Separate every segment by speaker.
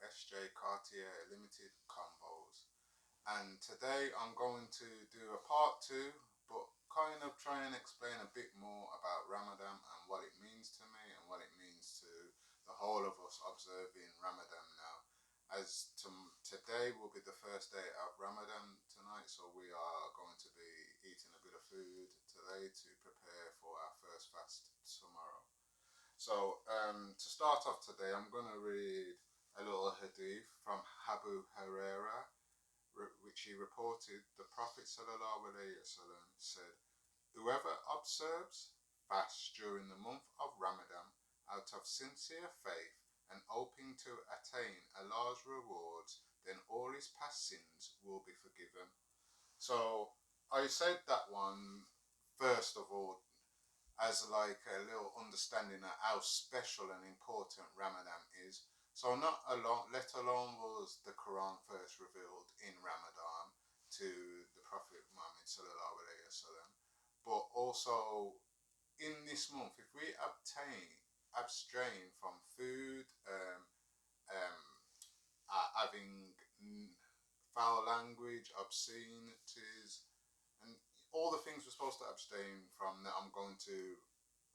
Speaker 1: SJ Cartier Limited Combos, and today I'm going to do a part two, but kind of try and explain a bit more about Ramadan and what it means to me and what it means to the whole of us observing Ramadan now. As today will be the first day of Ramadan tonight, so we are going to be eating a bit of food today to prepare for our first fast tomorrow. So, to start off today, I'm going to read a little hadith from Abu Huraira, which he reported the Prophet ﷺ said, "Whoever observes fasts during the month of Ramadan out of sincere faith and hoping to attain a large rewards, then all his past sins will be forgiven." So, I said that one first of all as like a little understanding of how special and important Ramadan is. So not alone, let alone was the Quran first revealed in Ramadan to the Prophet Muhammad sallallahu alaihi wasallam, but also in this month, if we abstain from food, um, having foul language, obscenities, and all the things we're supposed to abstain from that I'm going to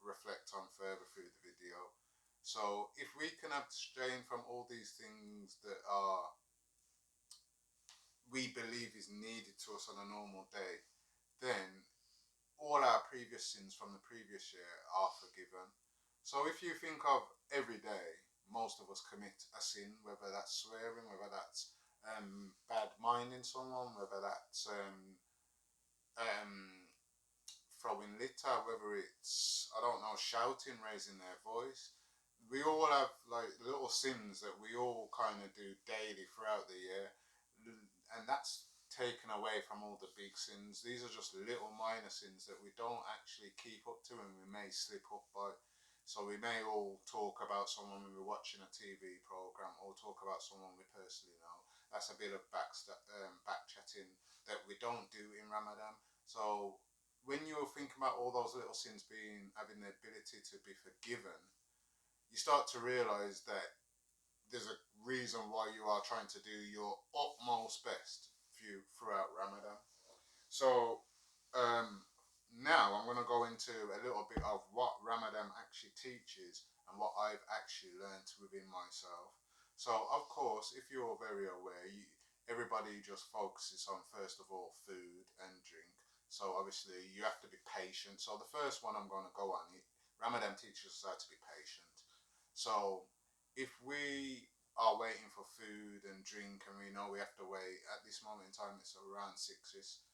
Speaker 1: reflect on further through the video. So if we can abstain from all these things that are we believe is needed to us on a normal day, then all our previous sins from the previous year are forgiven. So if you think of every day, most of us commit a sin, whether that's swearing, whether that's bad minding someone, whether that's um, throwing litter, whether it's, I don't know, shouting, raising their voice. We all have like little sins that we all kind of do daily throughout the year, and that's taken away from all the big sins. These are just little minor sins that we don't actually keep up to and we may slip up by. So we may all talk about someone when we're watching a TV program, or talk about someone we personally know. That's a bit of back chatting that we don't do in Ramadan. So when you're thinking about all those little sins having the ability to be forgiven, you start to realize that there's a reason why you are trying to do your utmost best throughout Ramadan. So now I'm going to go into a little bit of what Ramadan actually teaches and what I've actually learned within myself. So of course, if you're very aware, everybody just focuses on first of all food and drink. So obviously you have to be patient. So the first one I'm going to go on, Ramadan teaches us how to be patient. So if we are waiting for food and drink and we know we have to wait, at this moment in time it's around 6ish,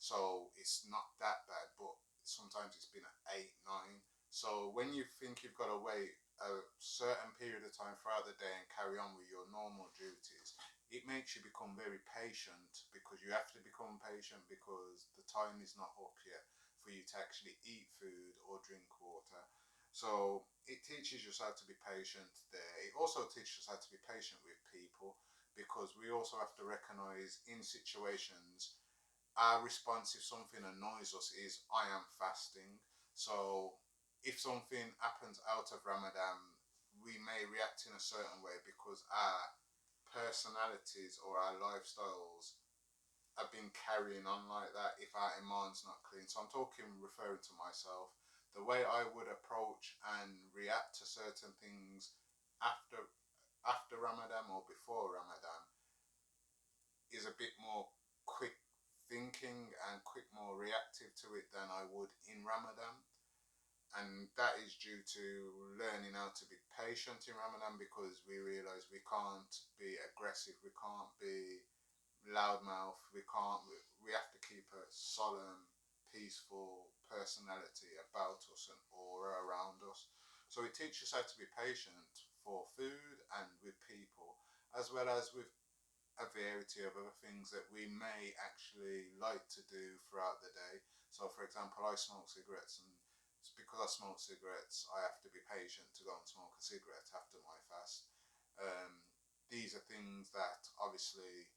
Speaker 1: so it's not that bad, but sometimes it's been at 8, 9. So when you think you've got to wait a certain period of time throughout the day and carry on with your normal duties, it makes you become very patient, because you have to become patient because the time is not up yet for you to actually eat food or drink water. So it teaches us how to be patient there. It also teaches us how to be patient with people, because we also have to recognize in situations our response if something annoys us is I am fasting. So if something happens out of Ramadan, we may react in a certain way because our personalities or our lifestyles have been carrying on like that if our iman's not clean. So I'm referring to myself. The way I would approach and react to certain things after Ramadan or before Ramadan is a bit more quick thinking and more reactive to it than I would in Ramadan. And that is due to learning how to be patient in Ramadan, because we realize we can't be aggressive, we can't be loudmouth, we have to keep a solemn, peaceful personality about us and aura around us. So it teaches us how to be patient for food and with people, as well as with a variety of other things that we may actually like to do throughout the day. So for example, I smoke cigarettes, and it's because I smoke cigarettes I have to be patient to go and smoke a cigarette after my fast. These are things that obviously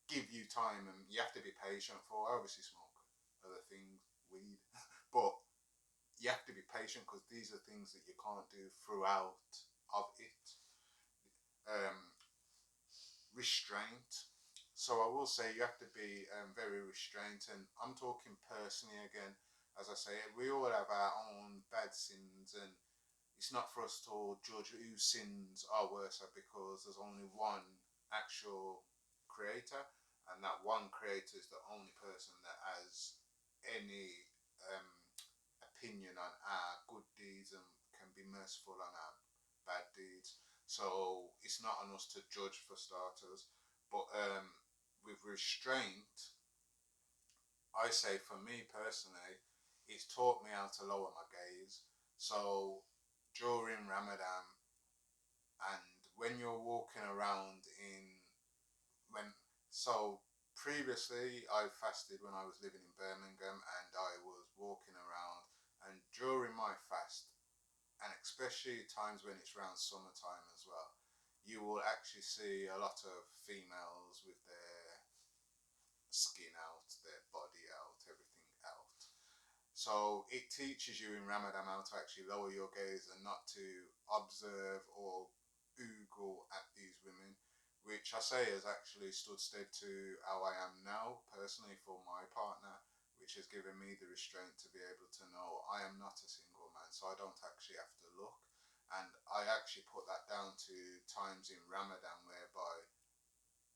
Speaker 1: give you time and you have to be patient for. I obviously smoke other things, weed, but you have to be patient because these are things that you can't do throughout of it. um, restraint. So I will say you have to be very restrained, and I'm talking personally again. As I say, we all have our own bad sins, and it's not for us to judge whose sins are worse because there's only one actual creator, and that one creator is the only person that has any um, opinion on our good deeds and can be merciful on our bad deeds. So it's not on us to judge for starters, but with restraint, I say for me personally, it's taught me how to lower my gaze. So during Ramadan, and when you're walking around in when so previously I fasted when I was living in Birmingham, and I was walking around, and during my fast, and especially times when it's around summertime as well, you will actually see a lot of females with their skin out, their body out, everything out. So it teaches you in Ramadan how to actually lower your gaze and not to observe or oogle at these women, which I say has actually stood stead to how I am now personally for my partner, which has given me the restraint to be able to know I am not a single man, so I don't actually have to look. And I actually put that down to times in Ramadan whereby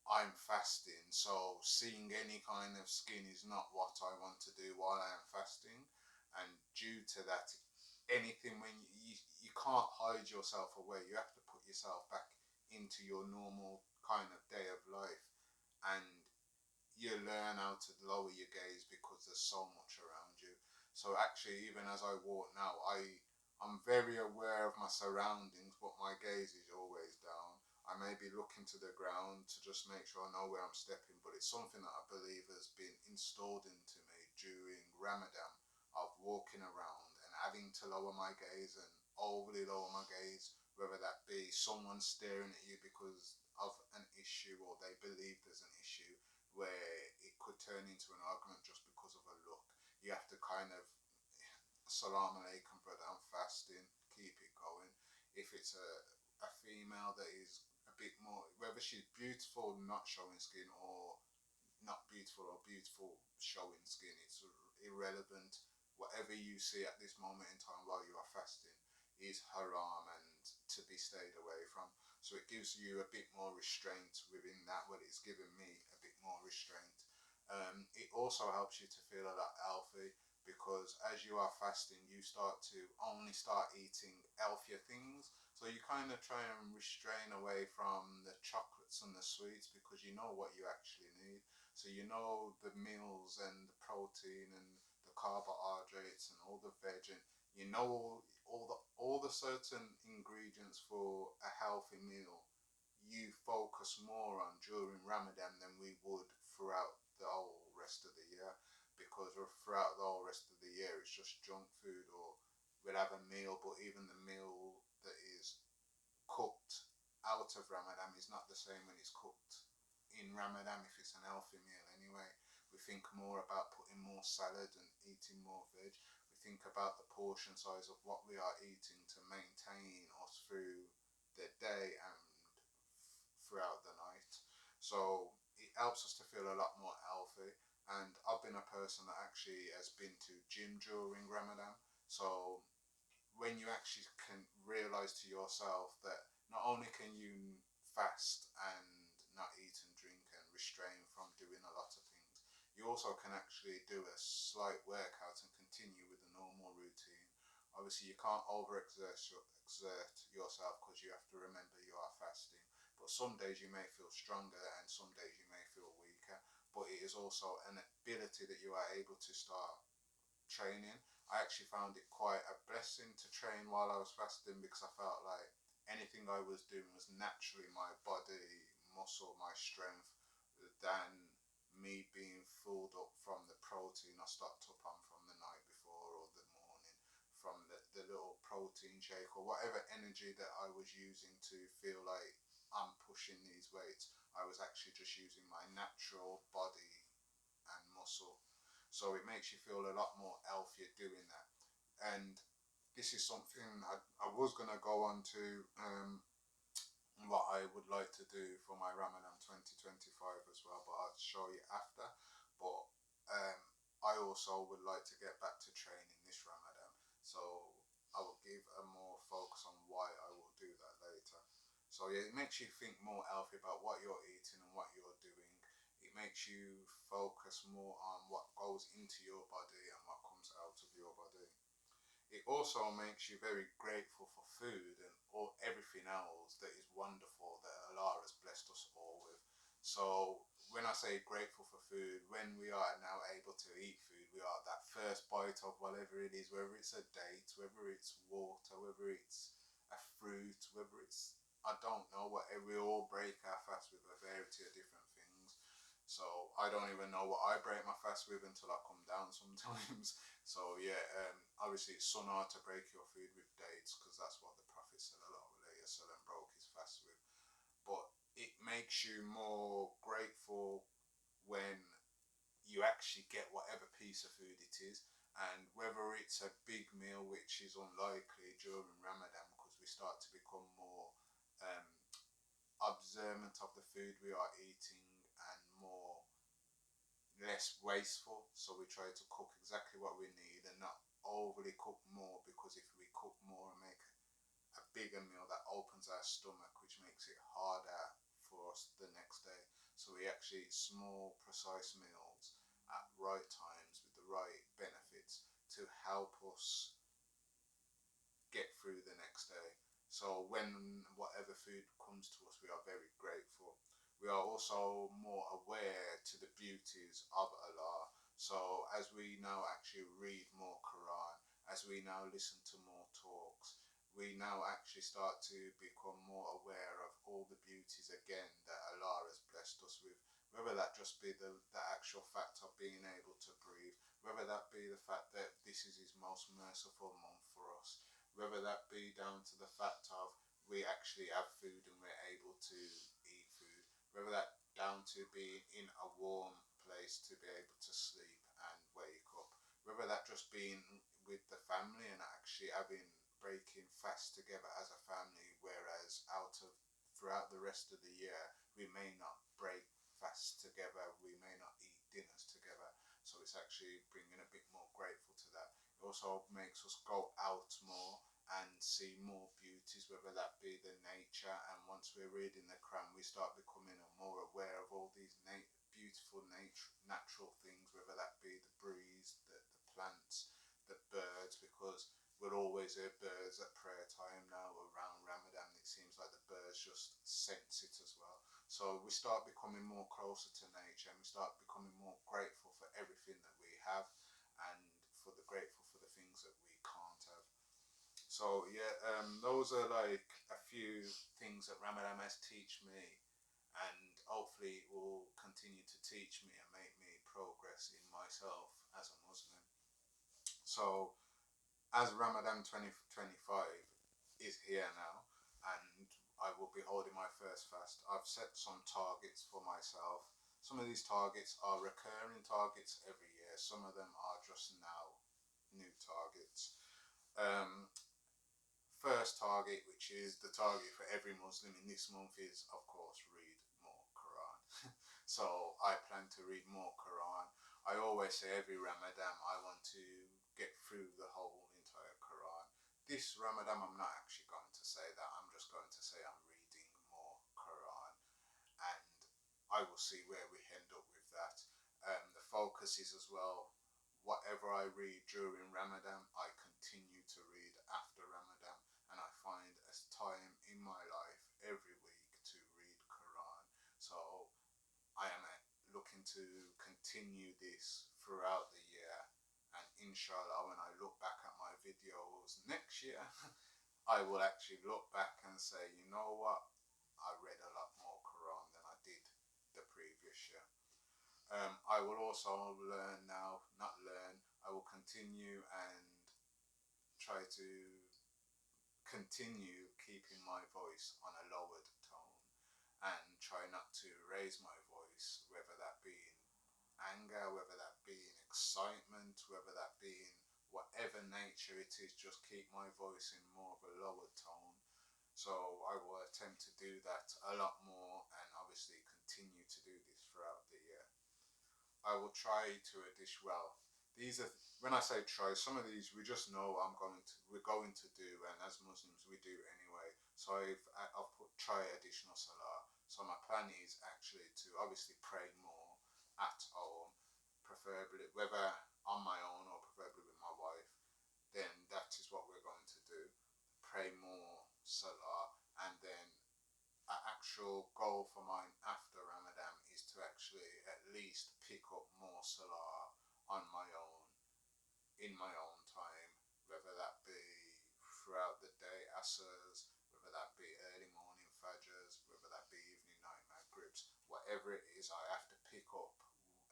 Speaker 1: I'm fasting, so seeing any kind of skin is not what I want to do while I am fasting. And due to that, anything when you can't hide yourself away, you have to put yourself back into your normal kind of day of life, and you learn how to lower your gaze because there's so much around you. So actually, even as I walk now, I'm very aware of my surroundings, but my gaze is always down. I may be looking to the ground to just make sure I know where I'm stepping, but it's something that I believe has been installed into me during Ramadan of walking around and having to lower my gaze and overly lower my gaze, whether that be someone staring at you because of an issue or they believe there's an issue where it could turn into an argument just because of a look. You have to kind of salam alaikum, brother, I'm fasting, keep it going. If it's a female that is a bit more, whether she's beautiful, not showing skin, or not beautiful or beautiful showing skin, it's irrelevant. Whatever you see at this moment in time while you are fasting is haram and to be stayed away from. So it gives you a bit more restraint within that. Well, it's given me a bit more restraint. It also helps you to feel a lot healthy because as you are fasting, you start eating healthier things. So you kind of try and restrain away from the chocolates and the sweets because you know what you actually need. So you know the meals and the protein and the carbohydrates and all the veg, and you know all the certain ingredients for a healthy meal. You focus more on during Ramadan than we would throughout the whole rest of the year, because throughout the whole rest of the year it's just junk food, or we'll have a meal, but even the meal that is cooked out of Ramadan is not the same when it's cooked in Ramadan if it's an healthy meal anyway. We think more about putting more salad and eating more veg. We think about the portion size of what we are eating to maintain us through the day and throughout the night. So it helps us to feel a lot more healthy. And I've been a person that actually has been to gym during Ramadan. So when you actually can realize to yourself that not only can you fast and not eat and drink and restrain from doing a lot of things, you also can actually do a slight workout and continue with the normal routine. Obviously, you can't exert yourself because you have to remember you are fasting. But some days you may feel stronger and some days you may feel weaker. But it is also an ability that you are able to start training. I actually found it quite a blessing to train while I was fasting because I felt like anything I was doing was naturally my body, muscle, my strength, than me being filled up from the protein I stocked up on from the night before or the morning, from the little protein shake or whatever energy that I was using to feel like I'm pushing these weights. I was actually just using my natural body and muscle. So it makes you feel a lot more healthier doing that. And this is something I was going to go on to what I would like to do for my Ramadan 2025 as well, but I'll show you after. But um, I also would like to get back to training this Ramadan, so I will give a more focus on why I will do that later. So yeah, it makes you think more healthy about what you're eating and what you're doing. It makes you focus more on what goes into your body and what comes out of your body. It also makes you very grateful for food and all everything else that is wonderful that Allah has blessed us all with. So when I say grateful for food, when we are now able to eat food, we are that first bite of whatever it is, whether it's a date, whether it's water, whether it's a fruit, whether it's I don't know, whatever. We all break our fast with a variety of different things. So I don't even know what I break my fast with until I come down sometimes. So yeah, obviously it's sunnah to break your food with dates because that's what the Prophet sallallahu alaihi wasallam broke his fast with. But it makes you more grateful when you actually get whatever piece of food it is, and whether it's a big meal, which is unlikely during Ramadan because we start to become more um, observant of the food we are eating and more less wasteful. So we try to cook exactly what we need and not overly cook more, because if we cook more and make a bigger meal, that opens our stomach, which makes it harder for us the next day. So we actually eat small, precise meals at right times with the right benefits to help us get through the next day. So when whatever food comes to us, we are very grateful. We are also more aware to the beauties of Allah. So as we now actually read more Quran, as we now listen to more talks, we now actually start to become more aware of all the beauties again that Allah has blessed us with. Whether that just be the actual fact of being able to breathe, whether that be the fact that this is His most merciful month for us, whether that be down to the fact of we actually have food and we're able to eat food, whether that down to being in a warm place to be able to sleep and wake up, whether that just being with the family and actually having breaking fast together as a family, whereas out of throughout the rest of the year we may not break fast together, we may not eat dinners together. So it's actually bringing a bit more grateful to that. It also makes us go out more and see more beauties, whether that be the nature. And once we're reading the Quran, we start becoming more aware of all these beautiful natural things, whether that be the breeze, the plants, the birds, because we'll always hear birds at prayer time now around Ramadan. It seems like the birds just sense it as well. So we start becoming more closer to nature, and we start becoming more grateful for everything that we have, and grateful for the things that we can't have. So yeah, those are like a few things that Ramadan has teach me, and hopefully it will continue to teach me and make me progress in myself as a Muslim. So as Ramadan 2025 is here now, and I will be holding my first fast, I've set some targets for myself. Some of these targets are recurring targets every year. Some of them are just now new targets. Um, First target, which is the target for every Muslim in this month, is of course read more Quran. So I plan to read more Quran. I always say every Ramadan I want to get through the whole entire Quran. This Ramadan I'm not actually going to say that. I'm just going to say I'm reading more Quran, and I will see where we end up with that. The focus is as well, whatever I read during Ramadan, I continue to read after Ramadan, and I find a time in my life every week to read Quran. So I am looking to continue this throughout the year, and inshallah, when I look back at my videos next year, I will actually look back and say, you know what, I read a lot more Quran than I did the previous year. I will also learn now, not learn, I will continue and try to continue keeping my voice on a lowered tone and try not to raise my voice, whether that be in anger, whether that be in excitement, whether that be in whatever nature it is, just keep my voice in more of a lower tone. So I will attempt to do that a lot more, and obviously continue to do this throughout the year. I will try to dish well. These are, when I say try, some of these we just know we're going to do, and as Muslims we do anyway. So I've put try additional salah. So my plan is actually to obviously pray more at home, preferably whether on my own or preferably with my wife. Then that is what we're going to do. Pray more salah, and then an actual goal for mine after Ramadan is to actually at least pick up more salah on my own, in my own time, whether that be throughout the day asrs, whether that be early morning fajrs, whether that be evening night maghribs, whatever it is, I have to pick up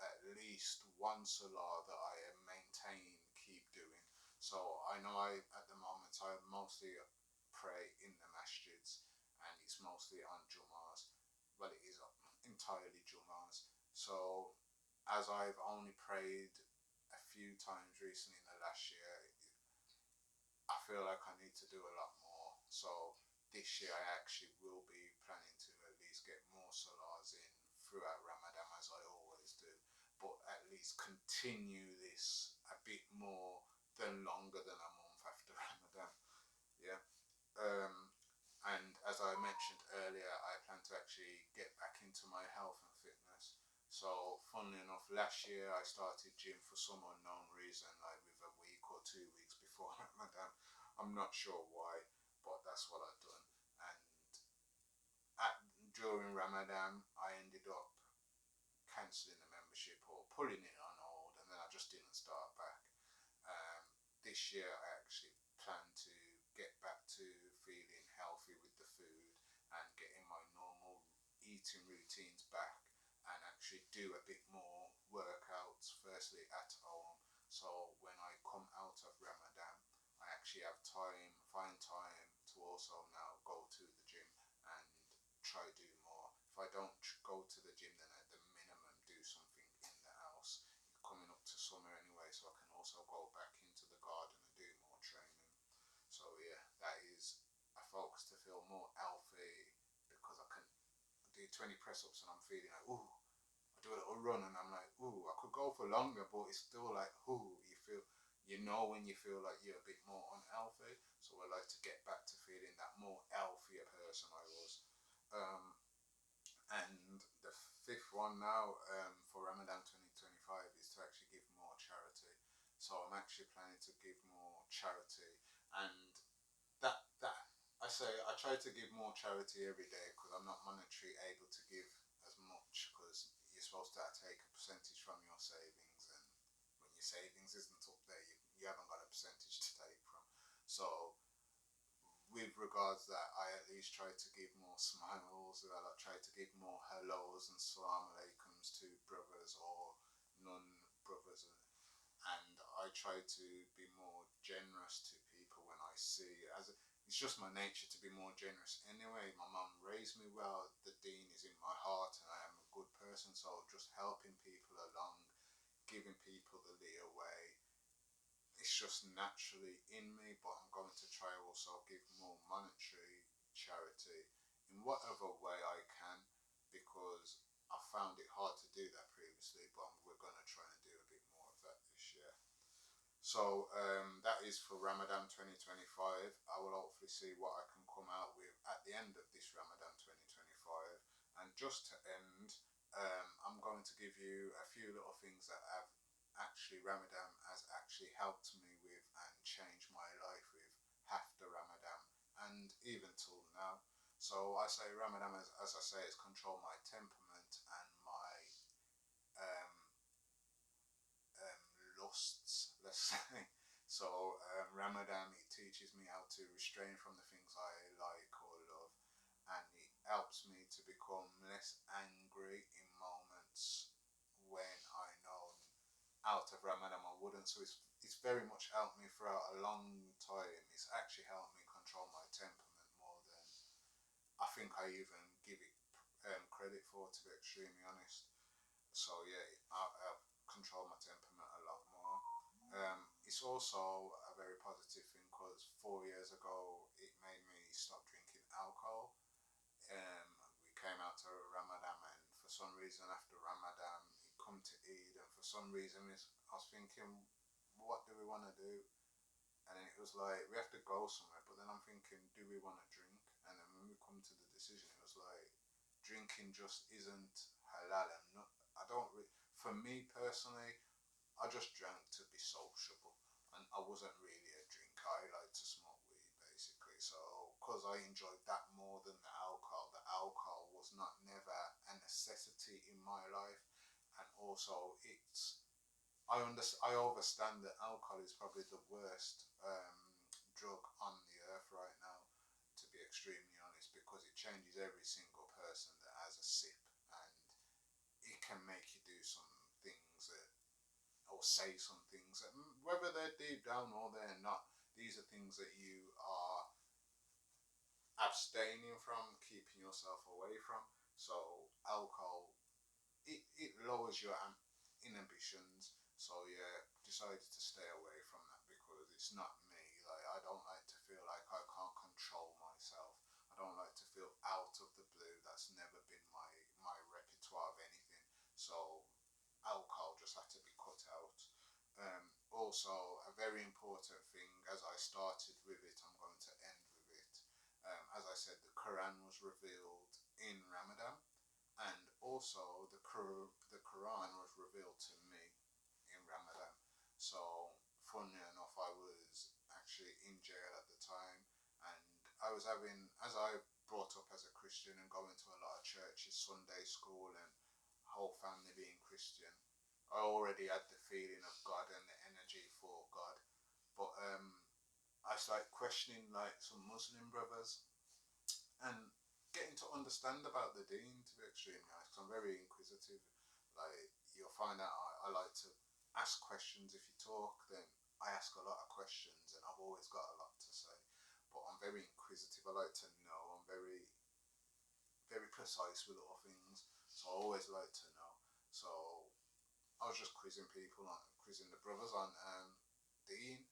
Speaker 1: at least one salah that I maintain, keep doing. So I know at the moment I mostly pray in the masjids, and it's mostly on Jummahs. Well, it is entirely Jummahs. So as I've only prayed a few times recently in the last year, I feel like I need to do a lot more. So this year I actually will be planning to at least get more salahs in throughout Ramadan, as I always do, but at least continue this a bit more than longer than a month after Ramadan. Yeah. Um, and as I mentioned earlier, I plan to actually get back into my health and fitness. So, funnily enough, last year I started gym for some unknown reason, like with a week or 2 weeks before Ramadan. I'm not sure why, but that's what I've done. And during Ramadan, I ended up cancelling the membership or pulling it on hold, and then I just didn't start back. Um, this year, I actually plan to get back to feeling healthy with the food and getting my normal eating routines back, and actually do a bit more workouts, firstly at home. So when I come out of Ramadan, I actually have time, find time to also now go to the gym and try do more. If I don't go to the gym, then at the minimum do something in the house. It's coming up to summer anyway, so I can also go back into the garden and do more training. So yeah, that is a focus to feel more healthy, because I can do 20 press ups and I'm feeling like, ooh, I do a little run and I'm like, ooh, I could go for longer, but it's still like, ooh, when you feel like you're a bit more unhealthy. So I like to get back to feeling that more healthier person I was. Um, and the fifth one now, for Ramadan 2025, is to actually give more charity. So I'm actually planning to give more charity, and that I say I try to give more charity every day, because I'm not monetarily able to give as much, because you're supposed to take a percentage from your savings, and when your savings isn't up there, you haven't got a percentage to take from. So with regards that, I at least try to give more smiles. I try to give more hellos and salam alaikums to brothers or non-brothers, and I try to be more generous to people when I see. It's just my nature to be more generous anyway. My mum raised me well. The Deen is in my heart, and I am a good person. So just helping people along, giving people the leeway, it's just naturally in me. But I'm going to try also give more monetary charity in whatever way I can, because I found it hard to do that previously, but we're going to try and do a bit more of that this year. So that is for Ramadan 2025. I will hopefully see what I can come out with at the end of this Ramadan 2025. And just to end, I'm going to give you a few little things that have Ramadan has actually helped me with and changed my life with after Ramadan and even till now. So I say Ramadan, as I say, has controlled my temperament and my um, lusts, let's say. So Ramadan, it teaches me how to restrain from the things I like or love, and it helps me to become less angry in moments when I know out of Ramadan I wouldn't. So it's very much helped me throughout a long time. It's actually helped me control my temperament more than I think I even give it credit for, to be extremely honest. So yeah, I've controlled my temperament a lot more. It's also a very positive thing, because 4 years ago it made me stop drinking alcohol, some reason after Ramadan, it come to Eid, and for some reason I was thinking, what do we want to do? And then it was like, we have to go somewhere, but then I'm thinking, do we want to drink? And then when we come to the decision, it was like, drinking just isn't halal. And not, I don't, for me personally, I just drank to be sociable. And I wasn't really a drinker. I like to smoke weed, basically. So, because I enjoyed that more than the alcohol was not never a necessity in my life. And also, I understand that alcohol is probably the worst drug on the earth right now, to be extremely honest, because it changes every single person that has a sip, and it can make you do some things that, or say some things that, whether they're deep down or they're not, these are things that you are abstaining from, keeping yourself away from. So alcohol, it lowers your inhibitions. So yeah, decided to stay away from that because it's not me. Like, I don't like to feel like I can't control myself. I don't like to feel out of the blue. That's never been my repertoire of anything. So alcohol just had to be cut out. Also, a very important thing, as I started with it, I'm going to end with it. As I said, the Quran was revealed in Ramadan, and also the Quran was revealed to me in Ramadan. So, funny enough, I was actually in jail at the time, and I was having, as I brought up as a Christian and going to a lot of churches, Sunday school, and whole family being Christian, I already had the feeling of God and the energy for God. But I started questioning like some Muslim brothers and getting to understand about the Deen, to be extremely honest, 'cause I'm very inquisitive. Like, you'll find out I like to ask questions. If you talk, then I ask a lot of questions, and I've always got a lot to say. But I'm very inquisitive. I like to know. I'm very precise with little things, so I always like to know. So I was just quizzing people on quizzing the brothers on Deen,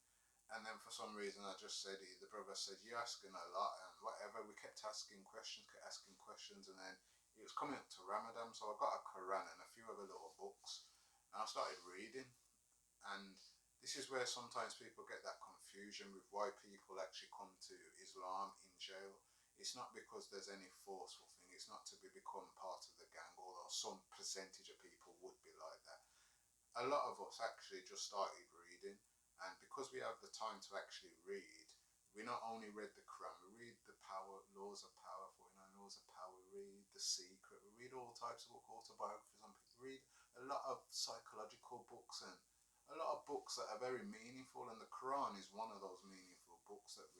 Speaker 1: and then for some reason I just said, the brother said, "You're asking a lot," and whatever. We kept asking questions, and then it was coming up to Ramadan, so I got a Quran and a few other little books, and I started reading. And this is where sometimes people get that confusion with why people actually come to Islam in jail. It's not because there's any forceful thing. It's not to become part of the gang, although some percentage of people would be like that. A lot of us actually just started reading, and because we have the time to actually read, we not only read the Quran, we read the power, laws of power, 49 laws of power, we read The Secret, we read all types of autobiographies on people, read a lot of psychological books and a lot of books that are very meaningful, and the Quran is one of those meaningful books that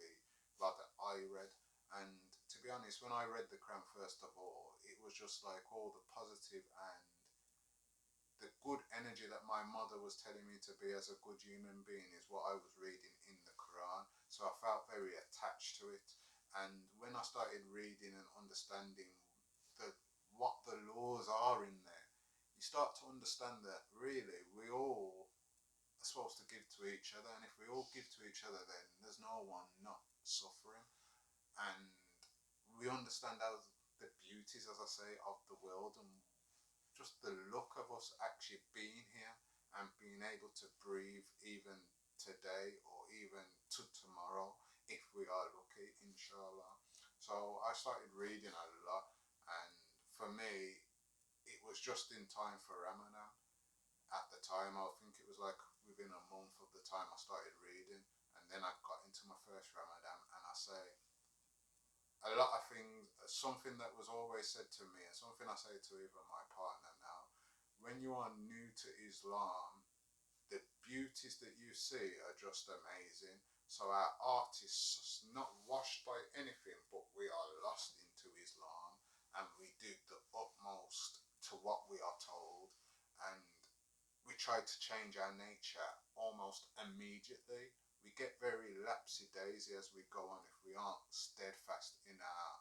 Speaker 1: I read. And to be honest, when I read the Quran first of all, it was just like all the positive and the good energy that my mother was telling me to be as a good human being is what I was reading in the Quran. So I felt very attached to it. And when I started reading and understanding the what the laws are in there, you start to understand that really we all are supposed to give to each other, and if we all give to each other, then there's no one not suffering. And we understand how the beauties, as I say, of the world, and just the look of us actually being here and being able to breathe even today or even to tomorrow if we are lucky, inshallah. So I started reading a lot, and for me, it was just in time for Ramadan. At the time, I think it was like within a month of the time I started reading, and then I got into my first Ramadan, and I say, a lot of things, something that was always said to me, and something I say to even my partner now, when you are new to Islam, the beauties that you see are just amazing. So our art is not washed by anything, but we are lost into Islam, and we do the utmost to what we are told, and we try to change our nature almost immediately. We get very lapsy daisy as we go on if we aren't steadfast in our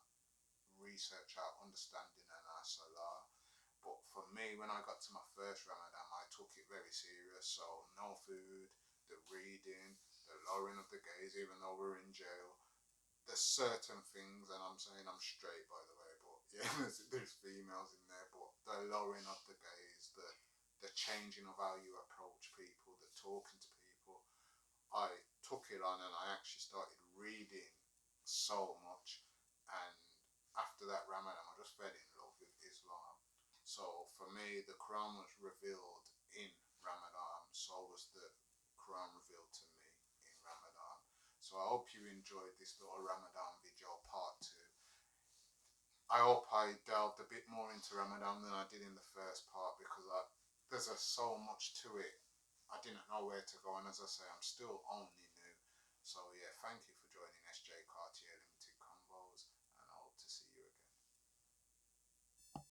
Speaker 1: research, our understanding, and our salah. But for me, when I got to my first Ramadan, I took it very serious. So no food, the reading, the lowering of the gaze, even though we're in jail. There's certain things, and I'm saying I'm straight by the way, but yeah, there's females in there. But lowering of the gaze, the changing of how you approach people, the talking to people. I took it on and I actually started reading so much. And after that Ramadan, I just fell in love with Islam. So for me, the Quran was revealed in Ramadan. So was the Quran revealed to me in Ramadan. So I hope you enjoyed this little Ramadan video part 2. I hope I delved a bit more into Ramadan than I did in the first part, because there's so much to it. I didn't know where to go, and as I say, I'm still only new. So yeah, thank you